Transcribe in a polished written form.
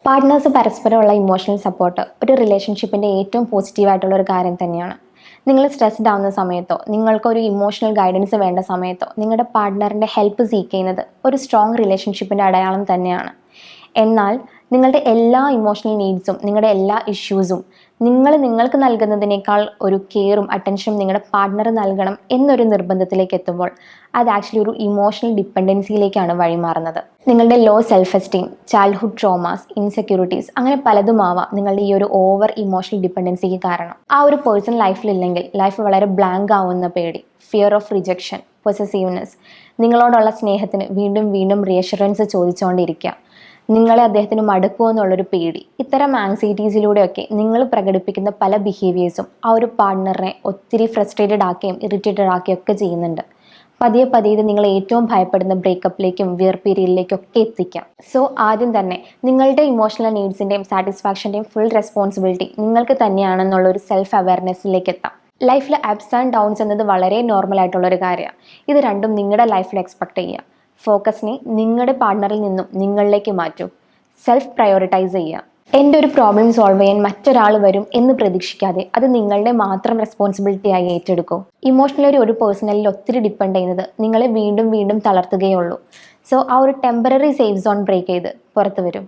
Partners പരസ്പരമുള്ള emotional support ഒരു റിലേഷൻഷിപ്പിൻ്റെ ഏറ്റവും പോസിറ്റീവായിട്ടുള്ള ഒരു കാര്യം തന്നെയാണ്. നിങ്ങൾ സ്ട്രെസ്ഡ് ആവുന്ന സമയത്തോ നിങ്ങൾക്കൊരു ഇമോഷണൽ ഗൈഡൻസ് വേണ്ട സമയത്തോ നിങ്ങളുടെ പാർട്ട്ണറിൻ്റെ ഹെൽപ്പ് സീക്ക് ചെയ്യുന്നത് ഒരു സ്ട്രോങ് റിലേഷൻഷിപ്പിൻ്റെ അടയാളം തന്നെയാണ്. എന്നാൽ നിങ്ങളുടെ എല്ലാ ഇമോഷണൽ നീഡ്സും നിങ്ങളുടെ എല്ലാ ഇഷ്യൂസും നിങ്ങൾക്ക് നൽകുന്നതിനേക്കാൾ ഒരു കെയറും അറ്റൻഷനും നിങ്ങളുടെ പാർട്ട്ണർ നൽകണം എന്നൊരു നിർബന്ധത്തിലേക്ക് എത്തുമ്പോൾ അത് ആക്ച്വലി ഒരു ഇമോഷണൽ ഡിപ്പെൻഡൻസിയിലേക്കാണ് വഴിമാറുന്നത്. നിങ്ങളുടെ low self esteem, childhood traumas, insecurities അങ്ങനെ പലതുമാവാം നിങ്ങളുടെ ഈ ഒരു ഓവർ ഇമോഷണൽ ഡിപ്പെൻഡൻസിക്ക് കാരണം. ആ ഒരു പേഴ്സൺ ലൈഫിലില്ലെങ്കിൽ ലൈഫ് വളരെ ബ്ലാങ്ക് ആവുന്ന പേടി, ഫിയർ ഓഫ് റിജക്ഷൻ, പൊസസീവ്നെസ്, നിങ്ങളോടുള്ള സ്നേഹത്തിന് വീണ്ടും വീണ്ടും റിയഷുറൻസ് ചോദിച്ചുകൊണ്ടിരിക്കുക, നിങ്ങളെ അദ്ദേഹത്തിന് മടുക്കുമോ എന്നുള്ളൊരു പേടി, ഇത്തരം ആങ്സൈറ്റീസിലൂടെയൊക്കെ നിങ്ങൾ പ്രകടിപ്പിക്കുന്ന പല ബിഹേവിയേഴ്സും ആ ഒരു പാർട്ട്ണറിനെ ഒത്തിരി ഫ്രസ്ട്രേറ്റഡ് ആക്കുകയും ഇറിറ്റേറ്റഡ് ആക്കുകയും ഒക്കെ ചെയ്യുന്നുണ്ട്. പതിയെ പതിയെ ഇത് നിങ്ങൾ ഏറ്റവും ഭയപ്പെടുന്ന ബ്രേക്കപ്പിലേക്കും വിയർപ്പീരിയലിലേക്കൊക്കെ എത്തിക്കാം. സോ ആദ്യം തന്നെ നിങ്ങളുടെ ഇമോഷണൽ നീഡ്സിൻ്റെയും സാറ്റിസ്ഫാക്ഷൻ്റെയും ഫുൾ റെസ്പോൺസിബിലിറ്റി നിങ്ങൾക്ക് തന്നെയാണെന്നുള്ളൊരു സെൽഫ് അവയർനെസ്സിലേക്ക് എത്താം. ലൈഫിൽ അപ്സ് ആൻഡ് ഡൗൺസ് എന്നത് വളരെ നോർമൽ ആയിട്ടുള്ളൊരു കാര്യമാണ്. ഇത് രണ്ടും നിങ്ങളുടെ ലൈഫിൽ എക്സ്പെക്ട് ചെയ്യുക. ഫോക്കസിനെ നിങ്ങളുടെ പാർട്ട്ണറിൽ നിന്നും നിങ്ങളിലേക്ക് മാറ്റൂ. സെൽഫ് പ്രയോറിറ്റൈസ് ചെയ്യുക. എൻ്റെ ഒരു പ്രോബ്ലം സോൾവ് ചെയ്യാൻ മറ്റൊരാൾ വരും എന്ന് പ്രതീക്ഷിക്കാതെ അത് നിങ്ങളുടെ മാത്രം റെസ്പോൺസിബിലിറ്റി ആയി ഏറ്റെടുക്കൂ. ഇമോഷണലി ഒരു പേഴ്സണലിൽ ഒത്തിരി ഡിപ്പെൻഡ് ചെയ്യുന്നത് നിങ്ങളെ വീണ്ടും വീണ്ടും തളർത്തുകയേ ഉള്ളൂ. സോ ആ ഒരു ടെമ്പററി സേഫ് സോൺ ബ്രേക്ക് ചെയ്ത് പുറത്തു വരും.